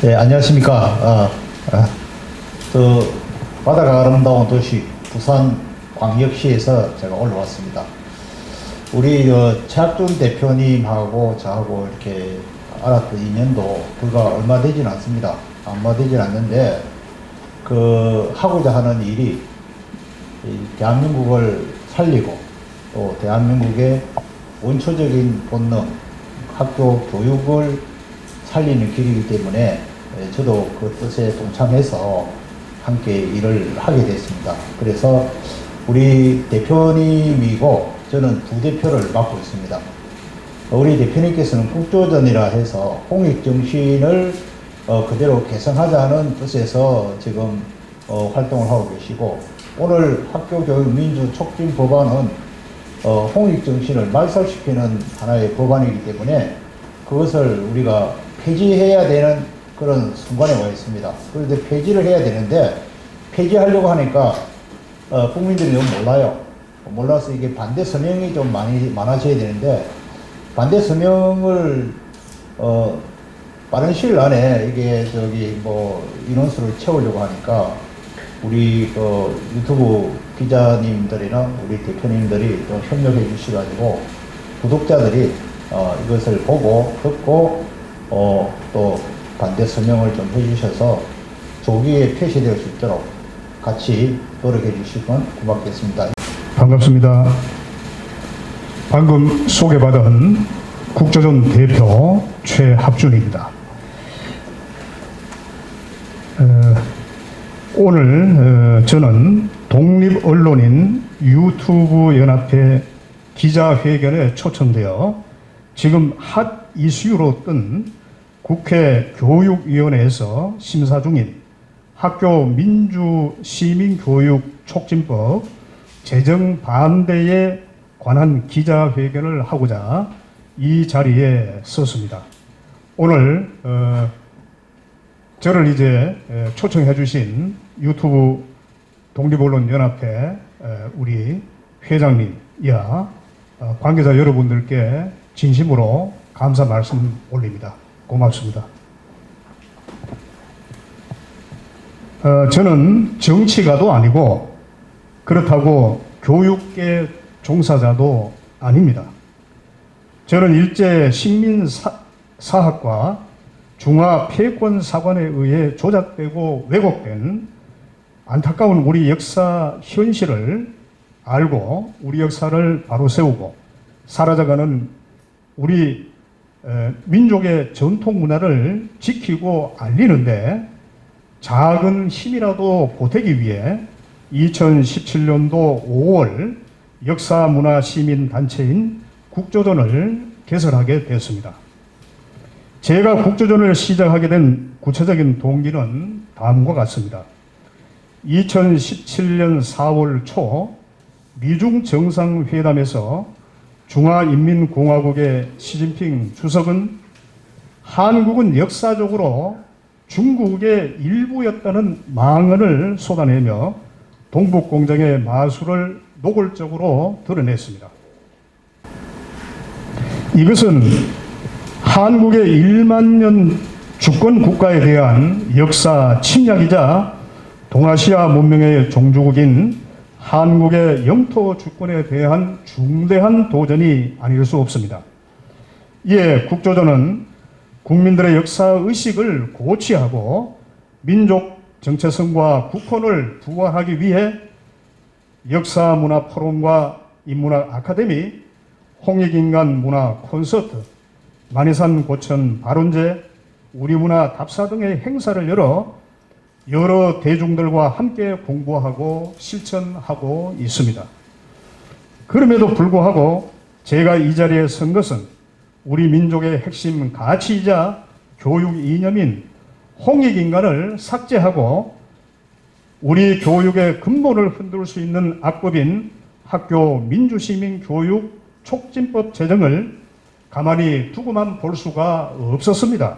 네, 안녕하십니까. 바다가 아름다운 도시 부산광역시에서 제가 올라왔습니다. 우리 최학준 대표님하고 저하고 이렇게 알았던 인연도 불과 얼마 되진 않습니다. 얼마 되진 않는데 하고자 하는 일이 대한민국을 살리고 또 대한민국의 원초적인 본능, 학교 교육을 살리는 길이기 때문에 저도 그 뜻에 동참해서 함께 일을 하게 됐습니다. 그래서 우리 대표님이고 저는 부대표를 맡고 있습니다. 우리 대표님께서는 국조전이라 해서 홍익정신을 그대로 개선하자는 뜻에서 지금 활동을 하고 계시고, 오늘 학교교육 민주 촉진 법안은 홍익정신을 말살시키는 하나의 법안이기 때문에 그것을 우리가 폐지해야 되는 그런 순간에 와 있습니다. 그런데 폐지를 해야 되는데, 폐지하려고 하니까 국민들이 너무 몰라요. 몰라서 이게 반대 서명이 좀 많아져야 되는데, 반대 서명을 빠른 시일 안에 이게 인원수를 채우려고 하니까 우리 유튜브 기자님들이나 우리 대표님들이 좀 협력해 주셔가지고 구독자들이 이것을 보고 듣고 또 반대 서명을 좀 해주셔서 조기에 폐쇄될 수 있도록 같이 노력해 주시면 고맙겠습니다. 반갑습니다. 방금 소개받은 국조전 대표 최학준입니다. 오늘 저는 독립언론인 유튜브 연합회 기자회견에 초청되어 지금 핫 이슈로 뜬 국회 교육위원회에서 심사 중인 학교 민주시민교육 촉진법 제정 반대에 관한 기자회견을 하고자 이 자리에 섰습니다. 오늘 저를 이제 초청해 주신 유튜브 독립언론연합회 우리 회장님 이하 관계자 여러분들께 진심으로 감사 말씀 올립니다. 고맙습니다. 저는 정치가도 아니고 그렇다고 교육계 종사자도 아닙니다. 저는 일제 식민사학과 중화패권사관에 의해 조작되고 왜곡된 안타까운 우리 역사 현실을 알고 우리 역사를 바로 세우고 사라져가는 우리 민족의 전통 문화를 지키고 알리는데 작은 힘이라도 보태기 위해 2017년도 5월 역사문화시민단체인 국조전을 개설하게 되었습니다. 제가 국조전을 시작하게 된 구체적인 동기는 다음과 같습니다. 2017년 4월 초 미중 정상회담에서 중화인민공화국의 시진핑 주석은 한국은 역사적으로 중국의 일부였다는 망언을 쏟아내며 동북공정의 마술을 노골적으로 드러냈습니다. 이것은 한국의 1만 년 주권 국가에 대한 역사 침략이자 동아시아 문명의 종주국인 한국의 영토 주권에 대한 중대한 도전이 아닐 수 없습니다. 이에 국조전은 국민들의 역사의식을 고취하고 민족 정체성과 국혼을 부활하기 위해 역사문화포럼과 인문학 아카데미, 홍익인간 문화 콘서트, 만이산 고천 발원제, 우리문화 답사 등의 행사를 열어 여러 대중들과 함께 공부하고 실천하고 있습니다. 그럼에도 불구하고 제가 이 자리에 선 것은 우리 민족의 핵심 가치이자 교육 이념인 홍익인간을 삭제하고 우리 교육의 근본을 흔들 수 있는 악법인 학교 민주시민교육 촉진법 제정을 가만히 두고만 볼 수가 없었습니다.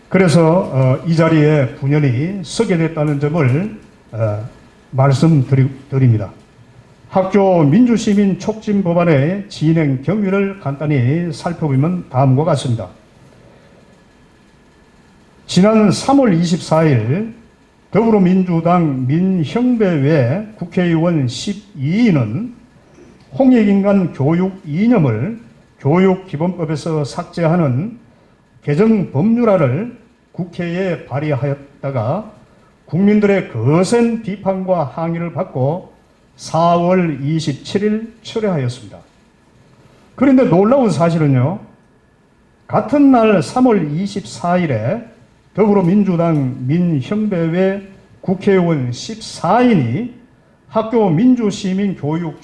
그래서 이 자리에 분연히 서게 됐다는 점을 말씀드립니다. 학교 민주시민 촉진 법안의 진행 경위를 간단히 살펴보면 다음과 같습니다. 지난 3월 24일 더불어민주당 민형배외 국회의원 12인은 홍익인간 교육 이념을 교육기본법에서 삭제하는 개정 법률안을 국회에 발의하였다가 국민들의 거센 비판과 항의를 받고 4월 27일 철회하였습니다. 그런데 놀라운 사실은요, 같은 날 3월 24일에 더불어민주당 민형배외 국회의원 14인이 학교 민주시민교육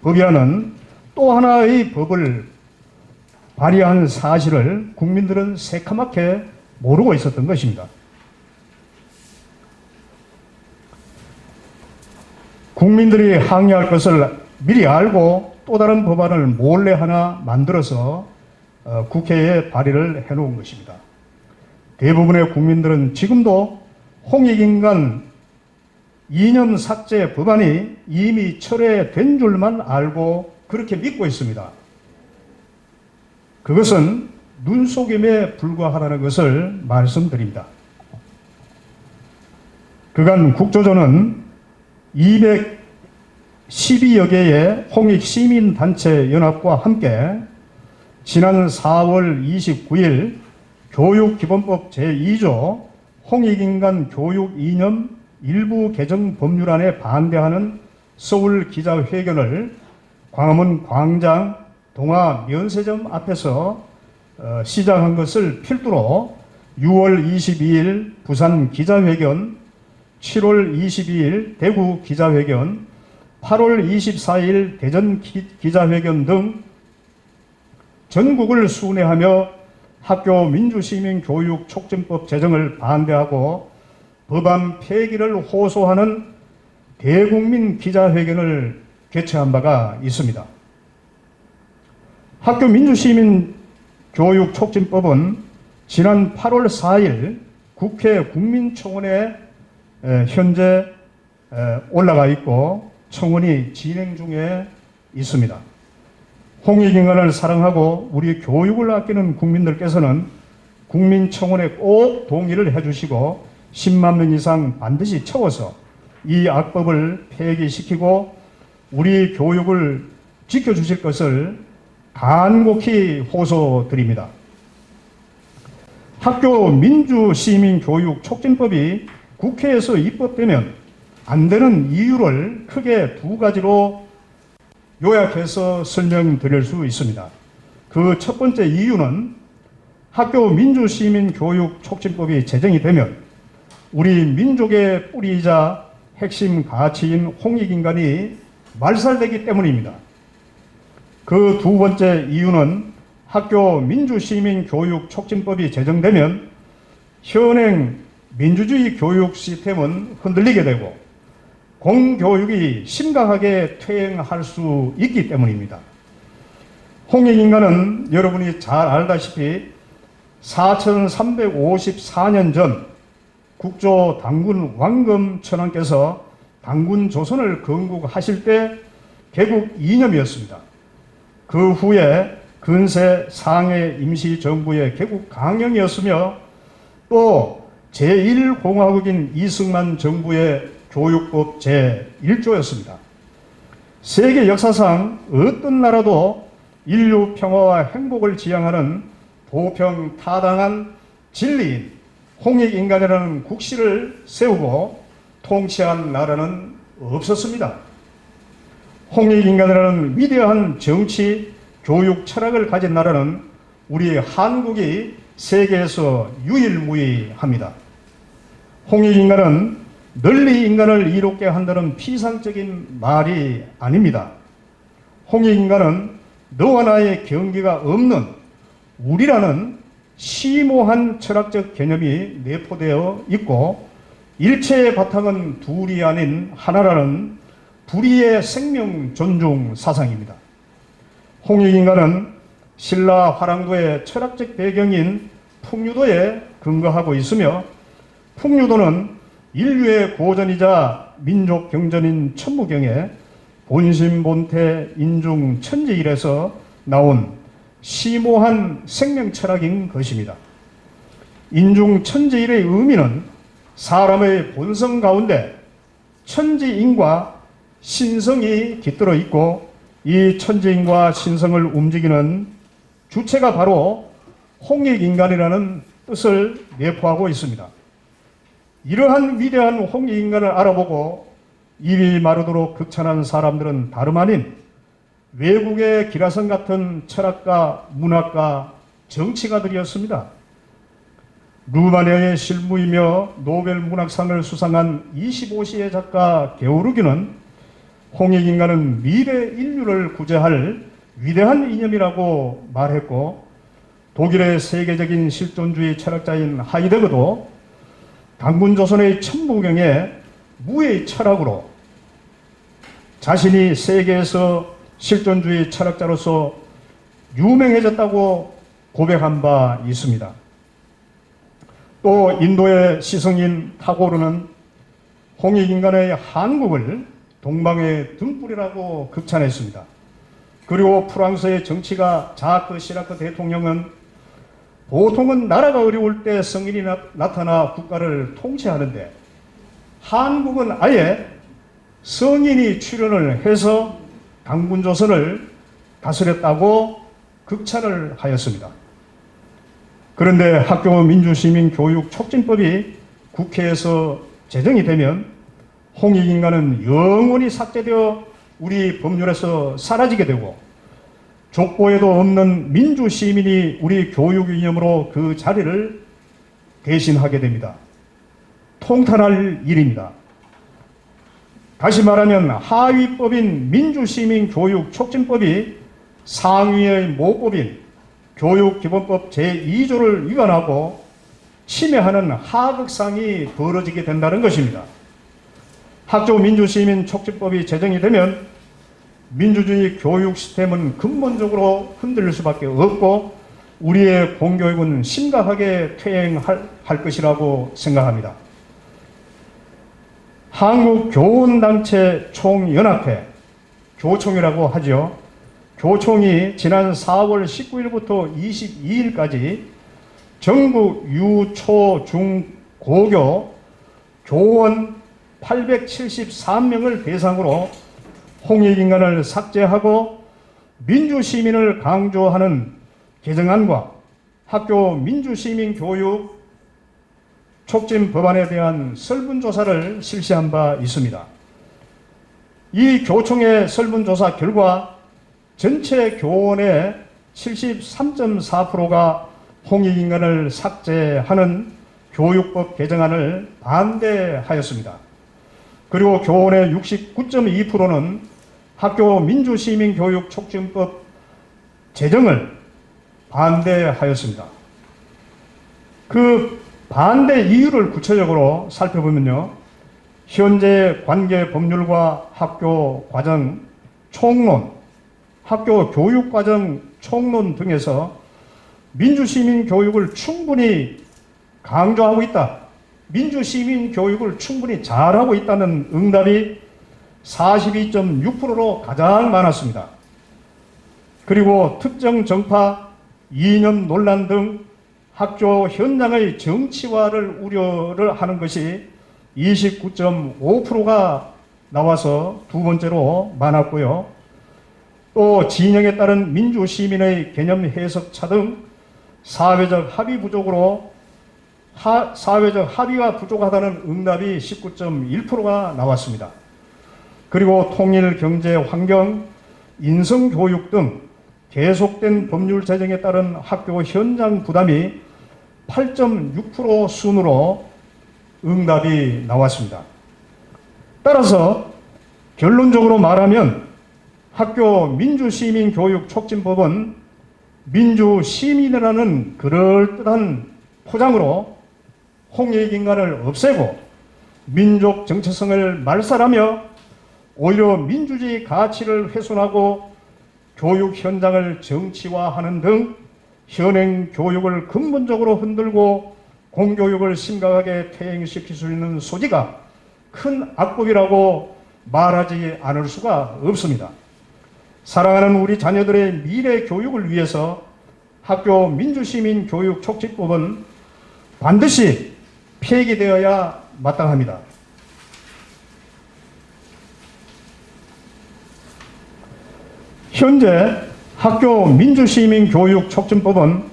촉진법이라는 또 하나의 법을 발의한 사실을 국민들은 새카맣게 모르고 있었던 것입니다. 국민들이 항의할 것을 미리 알고 또 다른 법안을 몰래 하나 만들어서 국회에 발의를 해놓은 것입니다. 대부분의 국민들은 지금도 홍익인간 이념 삭제 법안이 이미 철회된 줄만 알고 그렇게 믿고 있습니다. 그것은 눈속임에 불과하다는 것을 말씀드립니다. 그간 국조조는 212여 개의 홍익시민단체 연합과 함께 지난 4월 29일 교육기본법 제2조 홍익인간 교육 이념 일부 개정 법률안에 반대하는 서울 기자회견을 광화문 광장 동아 면세점 앞에서 시작한 것을 필두로 6월 22일 부산 기자회견, 7월 22일 대구 기자회견, 8월 24일 대전 기자회견 등 전국을 순회하며 학교 민주시민교육 촉진법 제정을 반대하고 법안 폐기를 호소하는 대국민 기자회견을 개최한 바가 있습니다. 학교 민주시민교육 촉진법은 지난 8월 4일 국회 국민청원에 현재 올라가 있고 청원이 진행 중에 있습니다. 홍익인간을 사랑하고 우리 교육을 아끼는 국민들께서는 국민청원에 꼭 동의를 해주시고 10만 명 이상 반드시 채워서 이 악법을 폐기시키고 우리 교육을 지켜주실 것을 간곡히 호소드립니다. 학교 민주시민교육 촉진법이 국회에서 입법되면 안 되는 이유를 크게 두 가지로 요약해서 설명드릴 수 있습니다. 그 첫 번째 이유는 학교 민주시민교육 촉진법이 제정이 되면 우리 민족의 뿌리이자 핵심 가치인 홍익인간이 말살되기 때문입니다. 그 두 번째 이유는 학교 민주시민교육 촉진법이 제정되면 현행 민주주의 교육 시스템은 흔들리게 되고 공교육이 심각하게 퇴행할 수 있기 때문입니다. 홍익인간은 여러분이 잘 알다시피 4354년 전 국조 당군 왕금 천왕께서 당군 조선을 건국하실 때 개국 이념이었습니다. 그 후에 근세 상해 임시정부의 개국 강령이었으며 또 제1공화국인 이승만 정부의 교육법 제1조였습니다. 세계 역사상 어떤 나라도 인류 평화와 행복을 지향하는 보평타당한 진리인 홍익인간이라는 국시를 세우고 통치한 나라는 없었습니다. 홍익인간이라는 위대한 정치, 교육 철학을 가진 나라는 우리 한국이 세계에서 유일무이합니다. 홍익인간은 널리 인간을 이롭게 한다는 피상적인 말이 아닙니다. 홍익인간은 너와 나의 경계가 없는 우리라는 심오한 철학적 개념이 내포되어 있고 일체의 바탕은 둘이 아닌 하나라는 불의의 생명 존중 사상입니다. 홍익인간은 신라 화랑도의 철학적 배경인 풍류도에 근거하고 있으며 풍류도는 인류의 고전이자 민족 경전인 천무경에 본심본태 인중 천지일에서 나온 심오한 생명 철학인 것입니다. 인중천지일의 의미는 사람의 본성 가운데 천지인과 신성이 깃들어 있고, 이 천지인과 신성을 움직이는 주체가 바로 홍익인간이라는 뜻을 내포하고 있습니다. 이러한 위대한 홍익인간을 알아보고 입이 마르도록 극찬한 사람들은 다름 아닌 외국의 기라성 같은 철학가, 문학가, 정치가들이었습니다. 루마니아의 실무이며 노벨 문학상을 수상한 25시의 작가 게오르기는 홍익인간은 미래 인류를 구제할 위대한 이념이라고 말했고, 독일의 세계적인 실존주의 철학자인 하이데거도 당군조선의 천부경에 무의 철학으로 자신이 세계에서 실존주의 철학자로서 유명해졌다고 고백한 바 있습니다. 또 인도의 시성인 타고르는 홍익인간의 한국을 동방의 등불이라고 극찬했습니다. 그리고 프랑스의 정치가 자크 시라크 대통령은 보통은 나라가 어려울 때 성인이 나타나 국가를 통치하는데 한국은 아예 성인이 출연을 해서 당군조선을 다스렸다고 극찬을 하였습니다. 그런데 학교 민주시민교육 촉진법이 국회에서 제정이 되면 홍익인간은 영원히 삭제되어 우리 법률에서 사라지게 되고, 족보에도 없는 민주시민이 우리 교육 이념으로 그 자리를 대신하게 됩니다. 통탄할 일입니다. 다시 말하면 하위법인 민주시민교육촉진법이 상위의 모법인 교육기본법 제2조를 위반하고 침해하는 하극상이 벌어지게 된다는 것입니다. 학교 민주시민촉진법이 제정이 되면 민주주의 교육 시스템은 근본적으로 흔들릴 수밖에 없고 우리의 공교육은 심각하게 퇴행할 것이라고 생각합니다. 한국교원단체 총연합회, 교총이라고 하죠. 교총이 지난 4월 19일부터 22일까지 전국 유, 초, 중, 고교 교원 873명을 대상으로 홍익인간을 삭제하고 민주시민을 강조하는 개정안과 학교 민주시민교육 촉진 법안에 대한 설문조사를 실시한 바 있습니다. 이 교총의 설문조사 결과 전체 교원의 73.4%가 홍익인간을 삭제하는 교육법 개정안을 반대하였습니다. 그리고 교원의 69.2%는 학교 민주시민교육 촉진법 제정을 반대하였습니다. 그 반대 이유를 구체적으로 살펴보면요, 현재 관계 법률과 학교 과정 총론, 학교 교육과정 총론 등에서 민주시민 교육을 충분히 강조하고 있다, 민주시민 교육을 충분히 잘하고 있다는 응답이 42.6%로 가장 많았습니다. 그리고 특정 정파, 이념 논란 등 학교 현장의 정치화를 우려를 하는 것이 29.5%가 나와서 두 번째로 많았고요. 또 진영에 따른 민주시민의 개념 해석차 등 사회적 합의가 부족하다는 응답이 19.1%가 나왔습니다. 그리고 통일, 경제, 환경, 인성교육 등 계속된 법률 제정에 따른 학교 현장 부담이 8.6% 순으로 응답이 나왔습니다. 따라서 결론적으로 말하면 학교 민주시민교육 촉진법은 민주시민이라는 그럴듯한 포장으로 홍익인간을 없애고 민족 정체성을 말살하며 오히려 민주주의 가치를 훼손하고 교육 현장을 정치화하는 등 현행 교육을 근본적으로 흔들고 공교육을 심각하게 퇴행시킬 수 있는 소지가 큰 악법이라고 말하지 않을 수가 없습니다. 사랑하는 우리 자녀들의 미래 교육을 위해서 학교 민주시민 교육 촉진법은 반드시 폐기되어야 마땅합니다. 현재 학교 민주시민교육촉진법은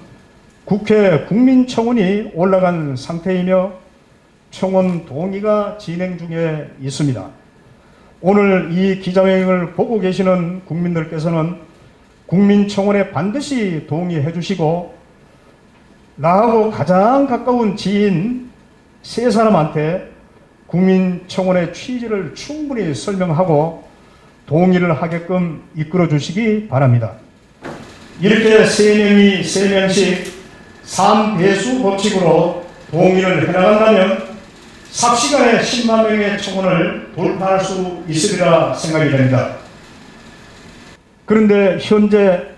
국회 국민청원이 올라간 상태이며 청원 동의가 진행 중에 있습니다. 오늘 이 기자회견을 보고 계시는 국민들께서는 국민청원에 반드시 동의해 주시고 나하고 가장 가까운 지인 세 사람한테 국민청원의 취지를 충분히 설명하고 동의를 하게끔 이끌어 주시기 바랍니다. 이렇게 세 명씩 3배수 법칙으로 동의를 해나간다면 삽시간에 10만 명의 청원을 돌파할 수 있으리라 생각이 됩니다. 그런데 현재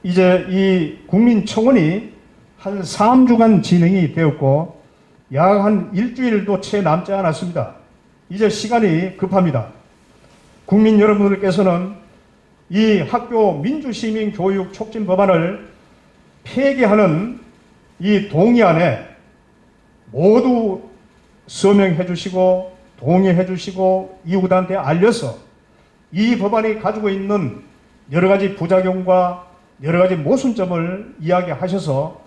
이제 이 국민청원이 한 3주간 진행이 되었고 약 한 일주일도 채 남지 않았습니다. 이제 시간이 급합니다. 국민 여러분들께서는 이 학교 민주시민 교육 촉진 법안을 폐기하는 이 동의안에 모두 서명해 주시고 동의해 주시고 이웃한테 알려서 이 법안이 가지고 있는 여러 가지 부작용과 여러 가지 모순점을 이야기하셔서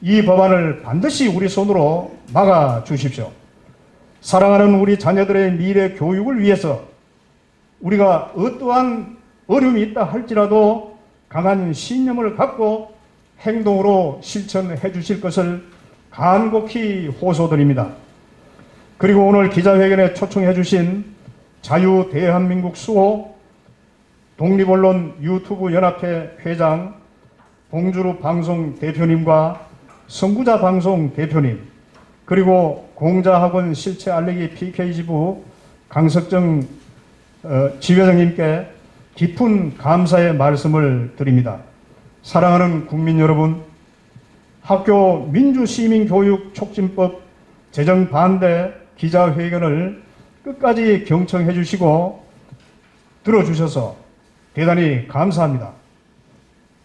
이 법안을 반드시 우리 손으로 막아 주십시오. 사랑하는 우리 자녀들의 미래 교육을 위해서 우리가 어떠한 어려움이 있다 할지라도 강한 신념을 갖고 행동으로 실천해 주실 것을 간곡히 호소드립니다. 그리고 오늘 기자회견에 초청해 주신 자유대한민국 수호 독립언론 유튜브 연합회 회장 봉주루 방송 대표님과 선구자 방송 대표님 그리고 공자학원 실체 알리기 PK지부 강석정 지회장님께 깊은 감사의 말씀을 드립니다. 사랑하는 국민 여러분, 학교 민주시민교육 촉진법 제정 반대 기자회견을 끝까지 경청해 주시고 들어주셔서 대단히 감사합니다.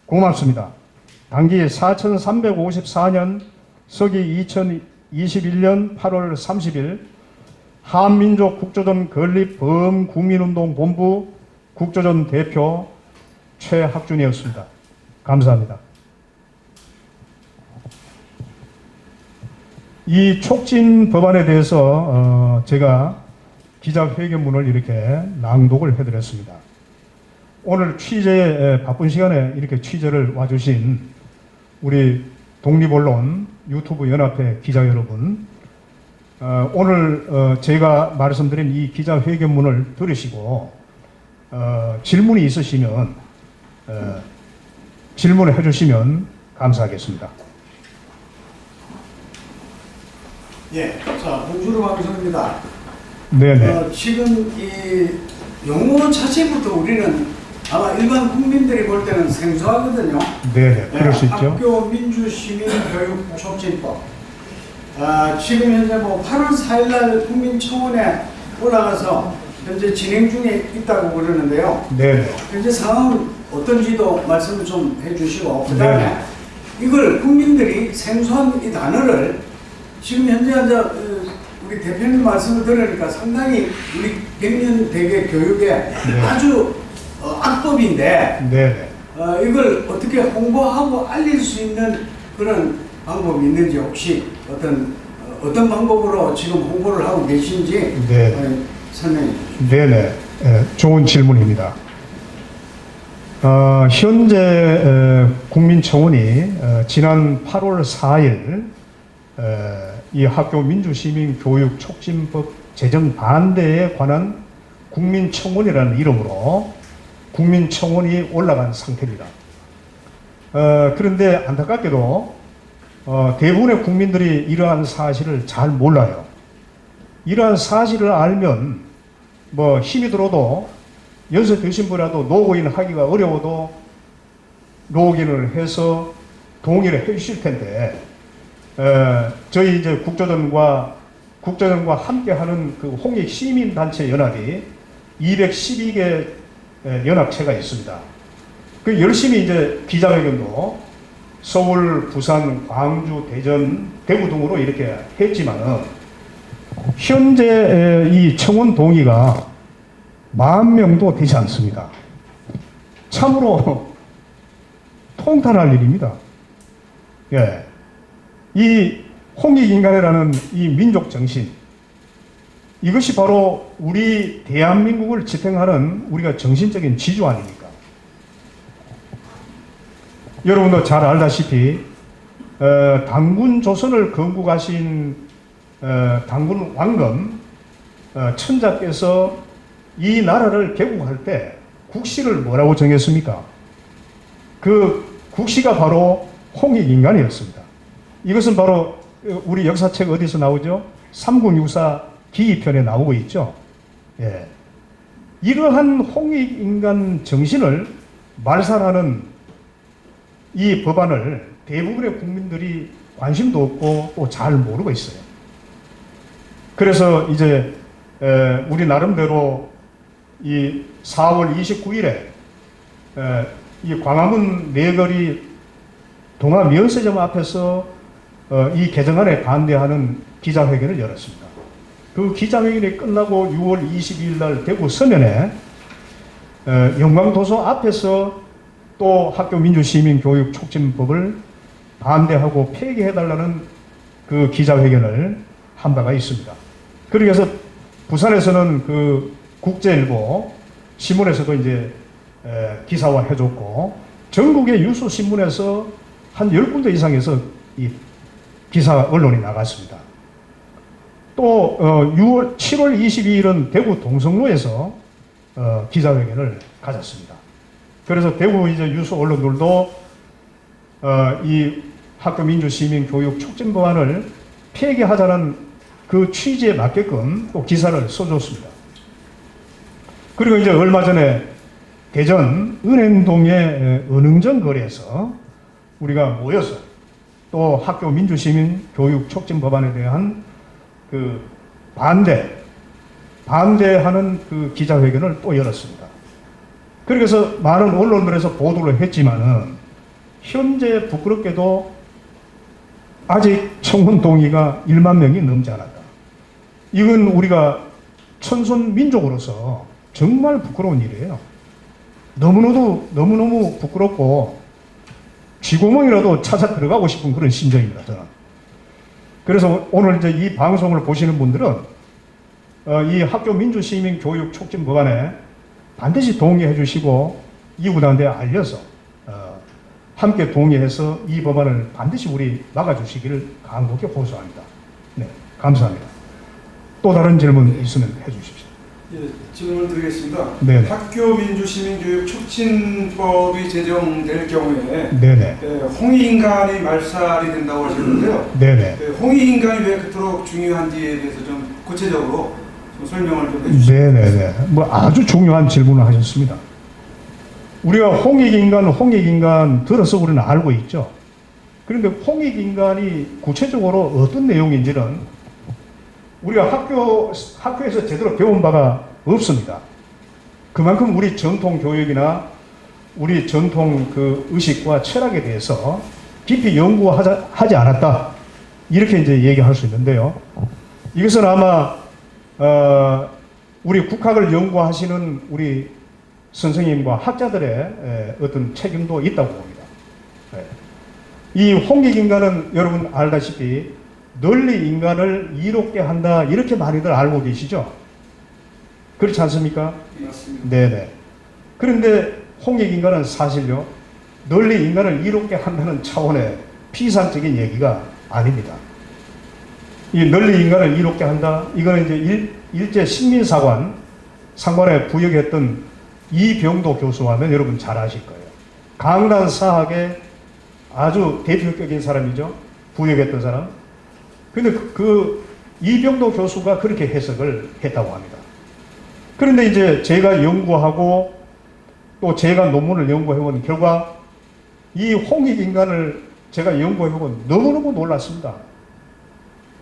고맙습니다. 당기 4354년 서기 2021년 8월 30일 한민족 국조전 건립 범국민운동본부 국조전 대표 최학준이었습니다. 감사합니다. 이 촉진 법안에 대해서 제가 기자회견문을 이렇게 낭독을 해드렸습니다. 오늘 취재에 바쁜 시간에 이렇게 취재를 와주신 우리 독립언론 유튜브 연합회 기자 여러분, 오늘 제가 말씀드린 이 기자회견문을 들으시고 질문이 있으시면 질문을 해주시면 감사하겠습니다. 예, 자, 봉주루 방송입니다. 네네. 지금 이 용어 자체부터 우리는 아마 일반 국민들이 볼 때는 생소하거든요. 네네, 그럴 수 있죠. 학교 민주시민교육 촉진법. 지금 현재 뭐 8월 4일날 국민청원에 올라가서 현재 진행 중에 있다고 그러는데요. 네네. 현재 상황은 어떤지도 말씀을 좀 해주시고, 그 다음에 이걸 국민들이 생소한 이 단어를 지금 현재 우리 대표님 말씀을 들으니까 상당히 우리 100년 대계 교육에 아주 악법인데 이걸 어떻게 홍보하고 알릴 수 있는 그런 방법이 있는지 혹시 어떤 방법으로 지금 홍보를 하고 계신지 설명해 주십시오. 네네. 좋은 질문입니다. 현재 국민청원이 지난 8월 4일 이 학교 민주시민교육 촉진법 제정 반대에 관한 국민청원이라는 이름으로 국민청원이 올라간 상태입니다. 그런데 안타깝게도 대부분의 국민들이 이러한 사실을 잘 몰라요. 이러한 사실을 알면 뭐 힘이 들어도 연세 드신 분이라도 로그인 하기가 어려워도 로그인을 해서 동의를 해 주실 텐데 저희 이제 국조전과 함께하는 그 홍익 시민단체 연합이 212개 연합체가 있습니다. 그 열심히 이제 기자회견도 서울, 부산, 광주, 대전, 대구 등으로 이렇게 했지만은 현재 이 청원 동의가 10,000명도 되지 않습니다. 참으로 통탄할 일입니다. 예. 이 홍익인간이라는 이 민족 정신, 이것이 바로 우리 대한민국을 지탱하는 우리가 정신적인 지주 아닙니까? 여러분도 잘 알다시피 당군 조선을 건국하신 당군 왕검 천자께서 이 나라를 개국할 때 국시를 뭐라고 정했습니까? 그 국시가 바로 홍익인간이었습니다. 이것은 바로 우리 역사책 어디서 나오죠? 삼국유사 기이편에 나오고 있죠. 예. 이러한 홍익인간 정신을 말살하는 이 법안을 대부분의 국민들이 관심도 없고 또 잘 모르고 있어요. 그래서 이제 우리 나름대로 이 4월 29일에 이 광화문 내거리 동아면세점 앞에서 이 개정안에 반대하는 기자회견을 열었습니다. 그 기자회견이 끝나고 6월 22일 날 대구 서면에 영광도서 앞에서 또 학교 민주시민교육 촉진법을 반대하고 폐기해달라는 그 기자회견을 한 바가 있습니다. 그래서 부산에서는 그 국제일보 신문에서도 이제 기사화해줬고 전국의 유수 신문에서 한 10군데 이상에서 이 기사 언론이 나갔습니다. 또 7월 22일은 대구 동성로에서 기자회견을 가졌습니다. 그래서 대구 이제 유수 언론들도 이 학교 민주 시민 교육 촉진 법안을 폐기하자는 그 취지에 맞게끔 또 기사를 써줬습니다. 그리고 이제 얼마 전에 대전 은행동의 은흥정 거리에서 우리가 모여서 또 학교 민주 시민 교육 촉진 법안에 대한 그 반대하는 그 기자회견을 또 열었습니다. 그래서 많은 언론들에서 보도를 했지만은 현재 부끄럽게도 아직 청원 동의가 1만 명이 넘지 않았다. 이건 우리가 천손 민족으로서 정말 부끄러운 일이에요. 너무너무 부끄럽고 쥐구멍이라도 찾아 들어가고 싶은 그런 심정입니다, 저는. 그래서 오늘 이제 이 방송을 보시는 분들은 이 학교 민주시민 교육 촉진 법안에 반드시 동의해 주시고 이웃한테 알려서 함께 동의해서 이 법안을 반드시 우리 막아주시기를 간곡히 호소합니다. 네, 감사합니다. 또 다른 질문 있으면 해주십시오. 예, 질문을 드리겠습니다. 네네. 학교 민주시민교육 촉진법이 제정될 경우에 네네. 홍익인간이 말살이 된다고 하셨는데요. 네네. 홍익인간이 왜 그토록 중요한지에 대해서 좀 구체적으로 좀 설명을 좀 해주시죠. 네네네. 뭐 아주 중요한 질문을 하셨습니다. 우리가 홍익인간 들어서 우리는 알고 있죠. 그런데 홍익인간이 구체적으로 어떤 내용인지는 우리가 학교에서 제대로 배운 바가 없습니다. 그만큼 우리 전통 교육이나 우리 전통 그 의식과 철학에 대해서 깊이 연구하지 않았다. 이렇게 이제 얘기할 수 있는데요. 이것은 아마, 우리 국학을 연구하시는 우리 선생님과 학자들의 어떤 책임도 있다고 봅니다. 이 홍익인간은 여러분 알다시피 널리 인간을 이롭게 한다 이렇게 많이들 알고 계시죠? 그렇지 않습니까? 맞습니다. 네네. 그런데 홍익인간은 사실요 널리 인간을 이롭게 한다는 차원의 피상적인 얘기가 아닙니다. 이 널리 인간을 이롭게 한다 이거는 이제 일제 상관에 부역했던 이병도 교수하면 여러분 잘 아실 거예요. 강단 사학의 아주 대표격인 사람이죠. 부역했던 사람. 근데 그 이병도 교수가 그렇게 해석을 했다고 합니다. 그런데 이제 제가 연구하고 또 제가 논문을 연구해본 결과 이 홍익인간을 제가 연구해보고 너무너무 놀랐습니다.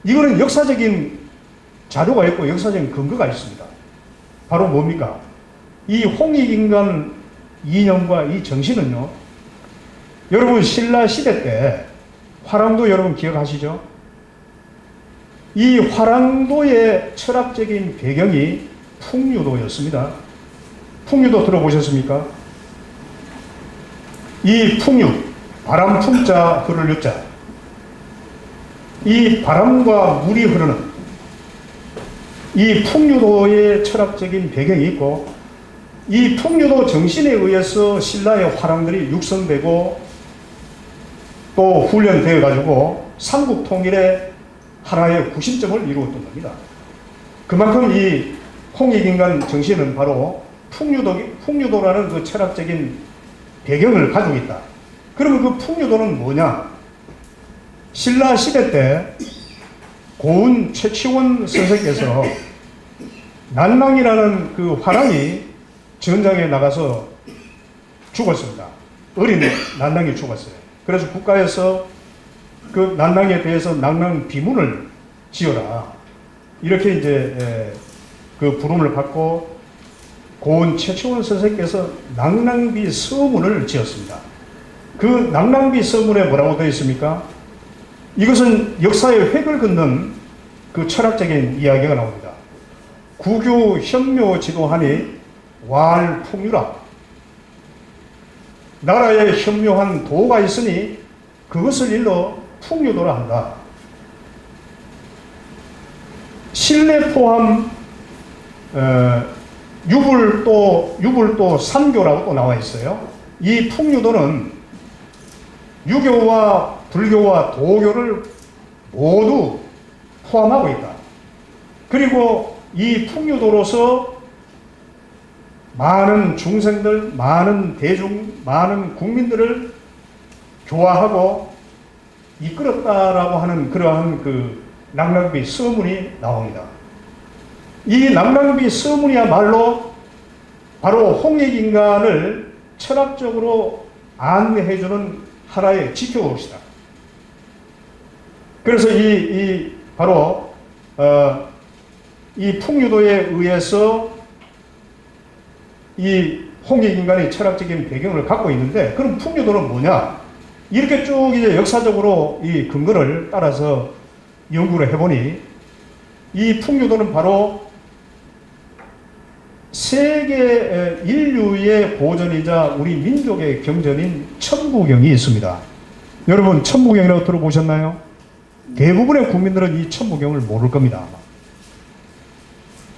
이거는 역사적인 자료가 있고 역사적인 근거가 있습니다. 바로 뭡니까? 이 홍익인간 이념과 이 정신은요, 여러분 신라 시대 때 화랑도 여러분 기억하시죠? 이 화랑도의 철학적인 배경이 풍류도였습니다. 풍류도 들어보셨습니까? 이 풍류, 바람 풍자 흐를 유자, 이 바람과 물이 흐르는 이 풍류도의 철학적인 배경이 있고, 이 풍류도 정신에 의해서 신라의 화랑들이 육성되고 또 훈련되어 가지고 삼국 통일의 하나의 구심점을 이루었던 겁니다. 그만큼 이 홍익인간 정신은 바로 풍류도라는 그 철학적인 배경을 가지고 있다. 그러면 그 풍류도는 뭐냐? 신라 시대 때 고운 최치원 선생께서 난랑이라는 그 화랑이 전장에 나가서 죽었습니다. 어린 난랑이 죽었어요. 그래서 국가에서 그 난랑에 대해서 난랑 비문을 지어라, 이렇게 이제 그 부름을 받고 고은 최치원 선생께서 낭랑비 서문을 지었습니다. 그 낭랑비 서문에 뭐라고 되어 있습니까? 이것은 역사의 획을 긋는 그 철학적인 이야기가 나옵니다. 구교 현묘 지도하니 왈풍유라. 나라에 현묘한 도가 있으니 그것을 일러 풍류도라 한다. 신뢰 포함 유불도 삼교라고 또 나와 있어요. 이 풍류도는 유교와 불교와 도교를 모두 포함하고 있다. 그리고 이 풍류도로서 많은 중생들, 많은 대중, 많은 국민들을 교화하고 이끌었다라고 하는 그러한 그 낭랑비 서문이 나옵니다. 이 낭랑비 서문이야말로 바로 홍익인간을 철학적으로 안내해주는 하나의 지표봅시다. 그래서 바로 이 풍류도에 의해서 이 홍익인간의 철학적인 배경을 갖고 있는데, 그럼 풍류도는 뭐냐? 이렇게 쭉 이제 역사적으로 이 근거를 따라서 연구를 해보니, 이 풍류도는 바로 세계 인류의 고전이자 우리 민족의 경전인 천부경이 있습니다. 여러분 천부경이라고 들어보셨나요? 대부분의 국민들은 이 천부경을 모를 겁니다. 아마.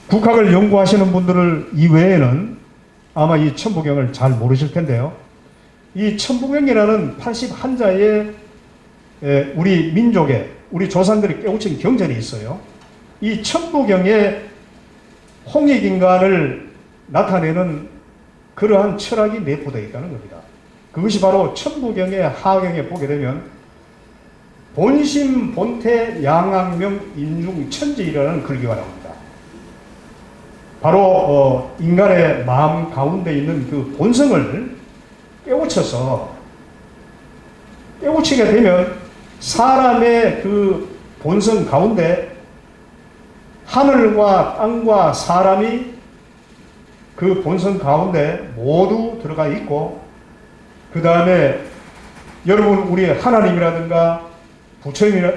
국학을 연구하시는 분들 이외에는 아마 이 천부경을 잘 모르실 텐데요. 이 천부경이라는 81자의 우리 민족의, 우리 조상들이 깨우친 경전이 있어요. 이 천부경에 홍익인간을 나타내는 그러한 철학이 내포되어 있다는 겁니다. 그것이 바로 천부경의 하경에 보게 되면 본심, 본태, 양악명, 인중, 천지이라는 글귀가 나옵니다. 바로 인간의 마음 가운데 있는 그 본성을 깨우치게 되면 사람의 그 본성 가운데 하늘과 땅과 사람이 그 본성 가운데 모두 들어가 있고, 그 다음에 여러분 우리 하나님이라든가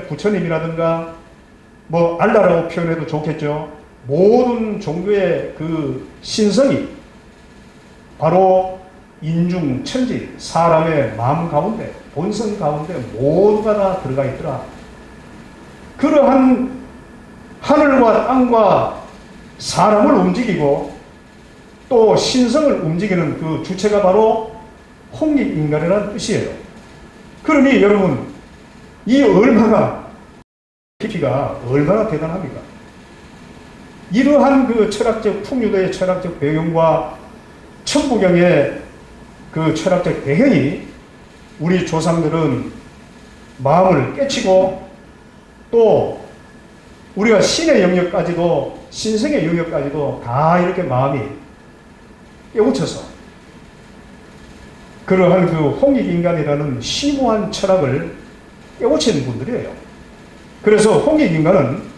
부처님이라든가 뭐 알라라고 표현해도 좋겠죠. 모든 종교의 그 신성이 바로 인중, 천지, 사람의 마음 가운데, 본성 가운데 모두가 다 들어가 있더라. 그러한 하늘과 땅과 사람을 움직이고 또 신성을 움직이는 그 주체가 바로 홍익인간이라는 뜻이에요. 그러니 여러분, 이 얼마나 깊이가 얼마나 대단합니까? 이러한 그 철학적 풍류도의 철학적 배경과 천부경의 그 철학적 배경이 우리 조상들은 마음을 깨치고 또 우리가 신의 영역까지도, 신성의 영역까지도 다 이렇게 마음이 깨우쳐서 그러한 그 홍익인간이라는 심오한 철학을 깨우치는 분들이에요. 그래서 홍익인간은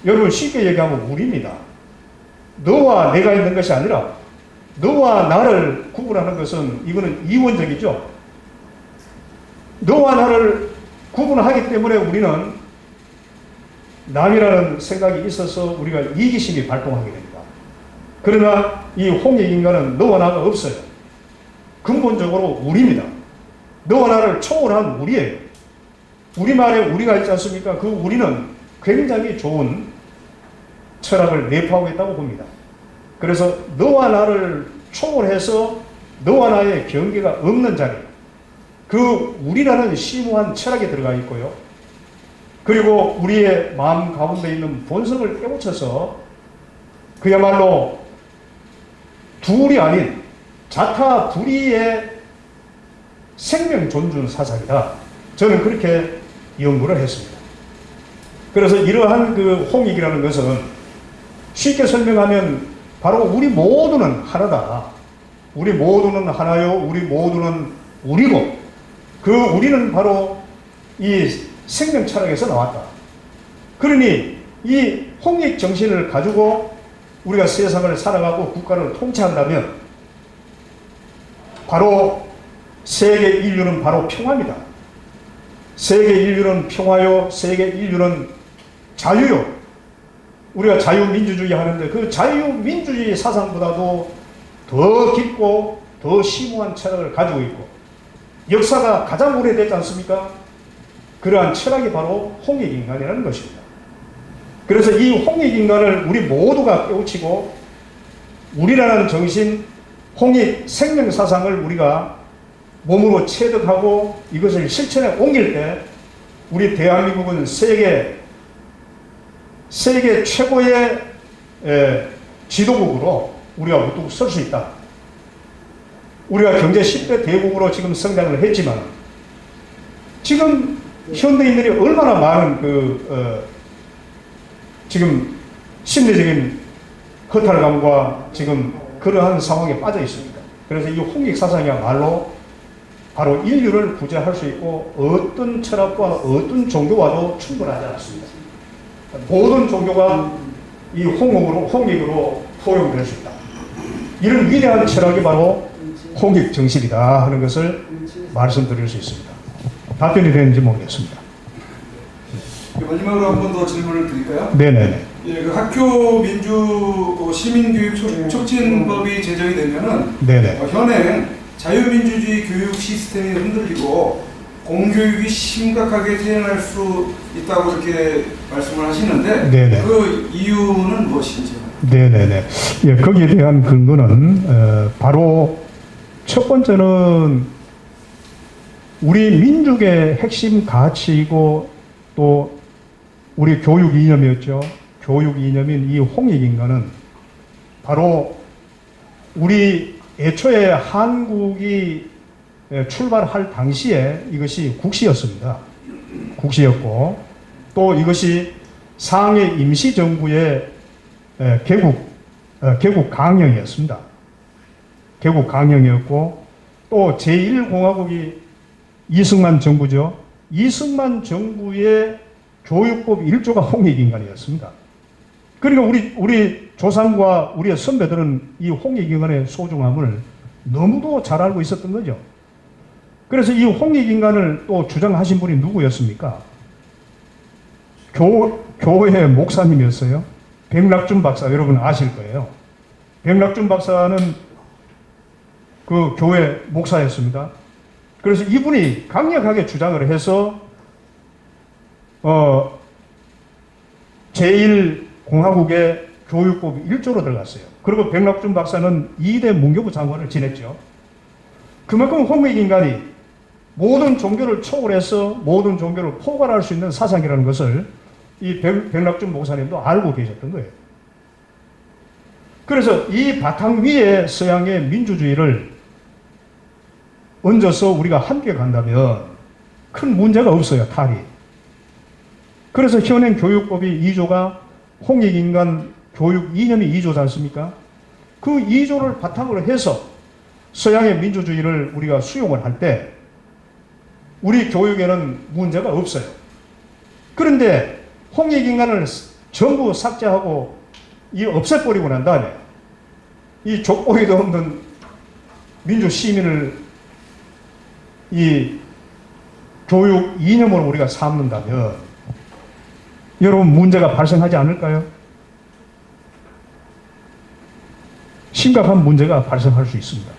여러분 쉽게 얘기하면 우리입니다. 너와 내가 있는 것이 아니라 너와 나를 구분하는 것은 이거는 이원적이죠. 너와 나를 구분하기 때문에 우리는 남이라는 생각이 있어서 우리가 이기심이 발동하게 됩니다. 그러나 이 홍익인간은 너와 나가 없어요. 근본적으로 우리입니다. 너와 나를 초월한 우리예요. 우리말에 우리가 있지 않습니까? 그 우리는 굉장히 좋은 철학을 내포하고 있다고 봅니다. 그래서 너와 나를 초월해서 너와 나의 경계가 없는 자리, 그 우리라는 심오한 철학이 들어가 있고요. 그리고 우리의 마음 가운데 있는 본성을 깨우쳐서 그야말로 둘이 아닌 자타 불이의 생명 존중 사상이다. 저는 그렇게 연구를 했습니다. 그래서 이러한 그 홍익이라는 것은 쉽게 설명하면 바로 우리 모두는 하나다. 우리 모두는 하나요. 우리 모두는 우리고, 그 우리는 바로 이 생명 철학에서 나왔다. 그러니 이 홍익 정신을 가지고 우리가 세상을 살아가고 국가를 통치한다면 바로 세계 인류는 바로 평화입니다. 세계 인류는 평화요, 세계 인류는 자유요. 우리가 자유민주주의 하는데 그 자유민주주의 사상보다도 더 깊고 더 심오한 철학을 가지고 있고 역사가 가장 오래됐지 않습니까? 그러한 철학이 바로 홍익인간이라는 것입니다. 그래서 이 홍익인간을 우리 모두가 깨우치고 우리라는 정신, 홍익 생명사상을 우리가 몸으로 체득하고 이것을 실천에 옮길 때 우리 대한민국은 세계 최고의 지도국으로 우리가 우뚝 설 수 있다. 우리가 경제 10대 대국으로 지금 성장을 했지만 지금 현대인들이 얼마나 많은 지금 심리적인 허탈감과 지금 그러한 상황에 빠져 있습니다. 그래서 이 홍익 사상이야말로 바로 인류를 구제할 수 있고 어떤 철학과 어떤 종교와도 충분하지 않습니다. 모든 종교가 이 홍익으로 포용될 수 있다. 이런 위대한 철학이 바로 홍익 정신이다 하는 것을 말씀드릴 수 있습니다. 답변이 되는지 모르겠습니다. 마지막으로 한 번 더 질문을 드릴까요? 네네. 예, 그 학교 민주 시민교육 촉진법이 제정이 되면은 네네. 현행 자유민주주의 교육 시스템이 흔들리고 공교육이 심각하게 퇴행할 수 있다고 이렇게 말씀을 하시는데 네네. 그 이유는 무엇인지? 네네네. 예, 거기에 대한 근거는 바로 첫 번째는 우리 민족의 핵심 가치이고 또 우리 교육 이념이었죠. 교육 이념인 이 홍익인간은 바로 우리 애초에 한국이 출발할 당시에 이것이 국시였습니다. 국시였고 또 이것이 상해 임시정부의 개국 강령이었습니다. 개국 강령이었고 또 제1공화국이 이승만 정부죠. 이승만 정부의 교육법 1조가 홍익인간이었습니다. 그러니까 우리 조상과 우리의 선배들은 이 홍익인간의 소중함을 너무도 잘 알고 있었던 거죠. 그래서 이 홍익인간을 또 주장하신 분이 누구였습니까? 교회 목사님이었어요. 백낙준 박사, 여러분 아실 거예요. 백낙준 박사는 그 교회 목사였습니다. 그래서 이분이 강력하게 주장을 해서 제1공화국의 교육법 1조로 들어갔어요. 그리고 백낙준 박사는 2대 문교부 장관을 지냈죠. 그만큼 홍익인간이 모든 종교를 초월해서 모든 종교를 포괄할 수 있는 사상이라는 것을 이 백낙준 목사님도 알고 계셨던 거예요. 그래서 이 바탕 위에 서양의 민주주의를 얹어서 우리가 함께 간다면 큰 문제가 없어요, 탈이. 그래서 현행 교육법이 2조가 홍익인간 교육 이념이 2조지 않습니까? 그 2조를 바탕으로 해서 서양의 민주주의를 우리가 수용을 할 때 우리 교육에는 문제가 없어요. 그런데 홍익인간을 전부 삭제하고 없애버리고 난 다음에 이 족보이도 없는 민주 시민을 교육 이념으로 우리가 삼는다면 여러분 문제가 발생하지 않을까요? 심각한 문제가 발생할 수 있습니다.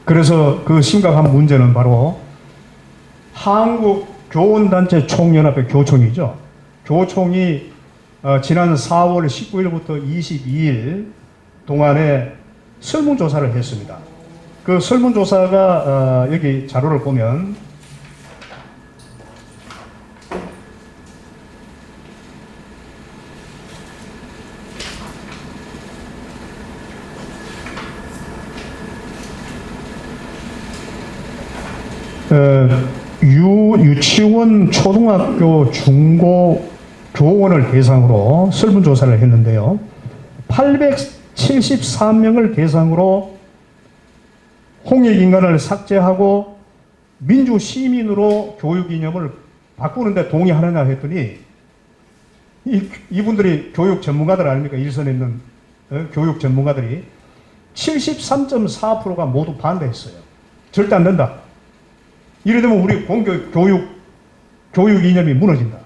그래서 그 심각한 문제는 바로 한국교원단체 총연합회 교총이죠. 교총이 지난 4월 19일부터 22일 동안에 설문조사를 했습니다. 그 설문조사가 여기 자료를 보면 유치원, 초등학교, 중고 교원을 대상으로 설문조사를 했는데요. 873명을 대상으로 홍익인간을 삭제하고 민주시민으로 교육 이념을 바꾸는데 동의하느냐 했더니 이분들이 교육 전문가들 아닙니까? 일선에 있는 교육 전문가들이 73.4%가 모두 반대했어요. 절대 안 된다. 이래 되면 우리 공교육, 교육 이념이 무너진다.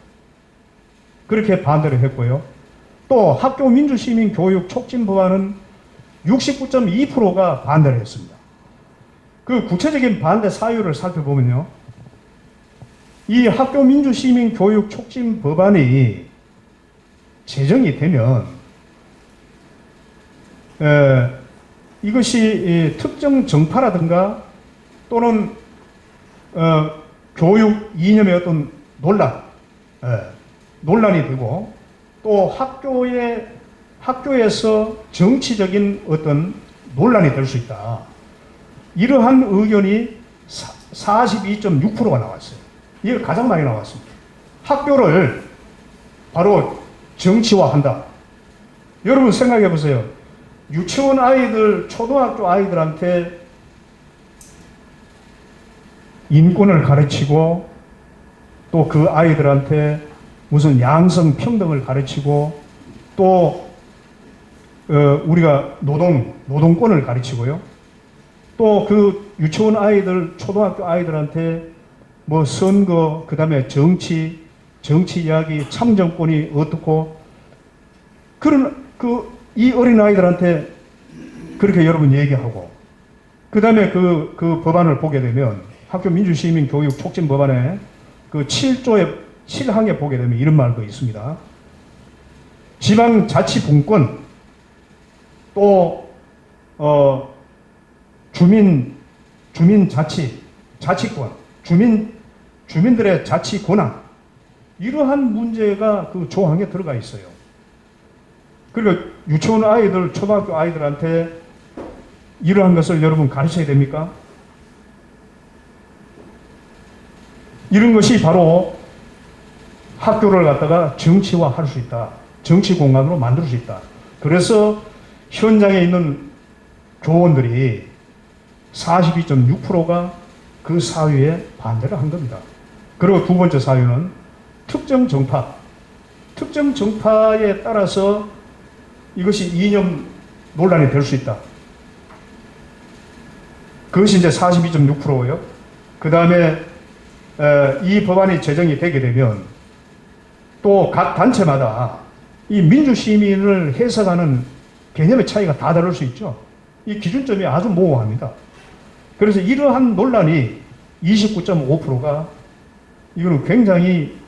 그렇게 반대를 했고요. 또 학교 민주시민 교육 촉진 법안은 69.2%가 반대를 했습니다. 그 구체적인 반대 사유를 살펴보면요. 이 학교 민주시민 교육 촉진 법안이 제정이 되면 이것이 특정 정파라든가 또는 교육 이념의 어떤 논란이 되고 또 학교에서 정치적인 어떤 논란이 될 수 있다. 이러한 의견이 42.6%가 나왔어요. 이게 가장 많이 나왔습니다. 학교를 바로 정치화한다. 여러분 생각해 보세요. 유치원 아이들, 초등학교 아이들한테 인권을 가르치고 또 그 아이들한테 무슨 양성 평등을 가르치고 또 우리가 노동권을 가르치고요. 또 그 유치원 아이들, 초등학교 아이들한테 뭐 선거, 그 다음에 정치 이야기, 참정권이 어떻고 이 어린 아이들한테 그렇게 여러분 얘기하고 그 다음에 그 법안을 보게 되면 학교 민주시민 교육 촉진 법안에 그 7조의 7항에 보게 되면 이런 말도 있습니다. 지방자치분권 또 자치권 주민들의 자치 권한 이러한 문제가 그 조항에 들어가 있어요. 그리고 유치원 아이들, 초등학교 아이들한테 이러한 것을 여러분 가르쳐야 됩니까? 이런 것이 바로 학교를 갖다가 정치화할 수 있다. 정치 공간으로 만들 수 있다. 그래서 현장에 있는 교원들이 42.6%가 그 사유에 반대를 한 겁니다. 그리고 두 번째 사유는 특정 정파에 따라서 이것이 이념 논란이 될 수 있다. 그것이 이제 42.6%고요. 그 다음에 이 법안이 제정이 되게 되면 또 각 단체마다 이 민주시민을 해석하는 개념의 차이가 다 다를 수 있죠. 이 기준점이 아주 모호합니다. 그래서 이러한 논란이 29.5%가 이거는 굉장히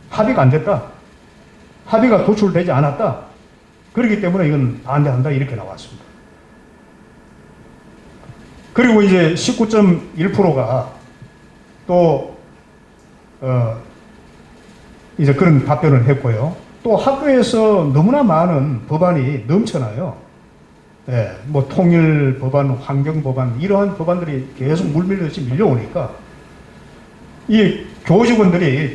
합의가 안 됐다. 합의가 도출되지 않았다. 그렇기 때문에 이건 반대한다. 이렇게 나왔습니다. 그리고 이제 19.1%가 또 이제 그런 답변을 했고요. 또 학교에서 너무나 많은 법안이 넘쳐나요. 예, 뭐 통일 법안, 환경 법안 이러한 법안들이 계속 물밀듯이 밀려오니까 이 교원들이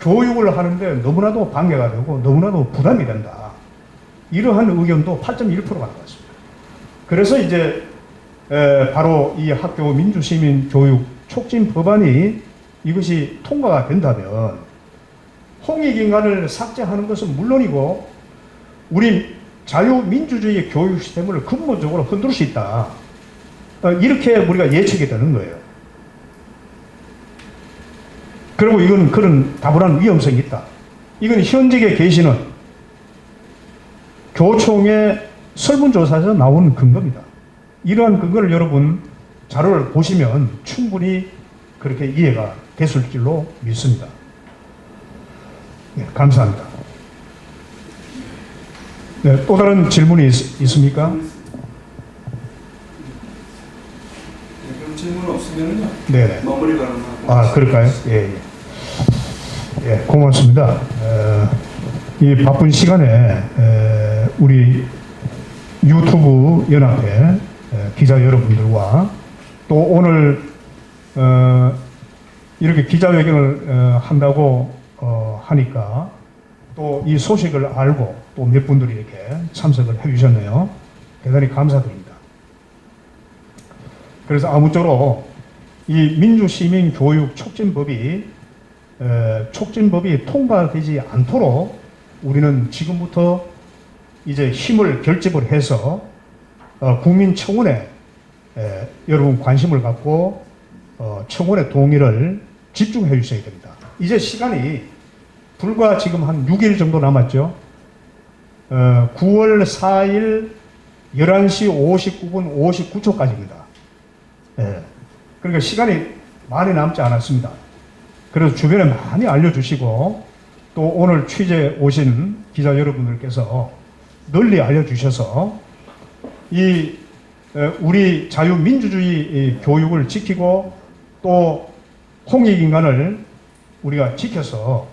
교육을 하는데 너무나도 방해가 되고 너무나도 부담이 된다. 이러한 의견도 8.1%가 나왔습니다. 그래서 이제 바로 이 학교 민주시민 교육 촉진 법안이 이것이 통과가 된다면 홍익인간을 삭제하는 것은 물론이고 우리 자유민주주의 교육 시스템을 근본적으로 흔들 수 있다. 이렇게 우리가 예측이 되는 거예요. 그리고 이건 그런 다분한 위험성이 있다. 이건 현직에 계시는 교총의 설문조사에서 나온 근거입니다. 이러한 근거를 여러분 자료를 보시면 충분히 그렇게 이해가 됐을 줄로 믿습니다. 네, 감사합니다. 네, 또 다른 질문이 있습니까? 네, 그럼 질문 없으면요. 네. 마무리 발언만. 아, 그럴까요? 예, 예. 예, 고맙습니다. 이 바쁜 시간에 우리 유튜브 연합회 기자 여러분들과 또 오늘 이렇게 기자회견을 한다고 하니까 또 이 소식을 알고 또 몇 분들이 이렇게 참석을 해주셨네요. 대단히 감사드립니다. 그래서 아무쪼록 이 민주시민교육 촉진법이 통과되지 않도록 우리는 지금부터 이제 힘을 결집을 해서 국민청원에 여러분 관심을 갖고 청원의 동의를 집중해 주셔야 됩니다. 이제 시간이 불과 지금 한 6일 정도 남았죠. 9월 4일 11시 59분 59초까지입니다. 그러니까 시간이 많이 남지 않았습니다. 그래서 주변에 많이 알려주시고 또 오늘 취재 오신 기자 여러분들께서 널리 알려주셔서 이 우리 자유민주주의 교육을 지키고 또 홍익인간을 우리가 지켜서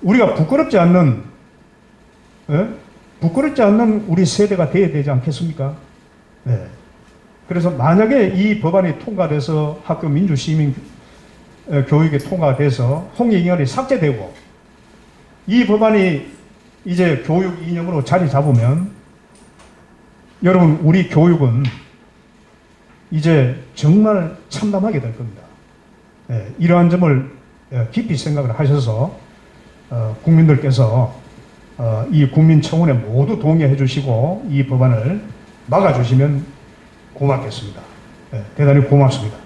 우리가 부끄럽지 않는 우리 세대가 되어야 되지 않겠습니까? 네. 그래서 만약에 이 법안이 통과돼서 학교 민주시민 교육이 통과돼서 홍익인간이 삭제되고 이 법안이 이제 교육 이념으로 자리 잡으면 여러분 우리 교육은 이제 정말 참담하게 될 겁니다. 이러한 점을 깊이 생각을 하셔서 국민들께서 이 국민청원에 모두 동의해 주시고 이 법안을 막아주시면 고맙겠습니다. 대단히 고맙습니다.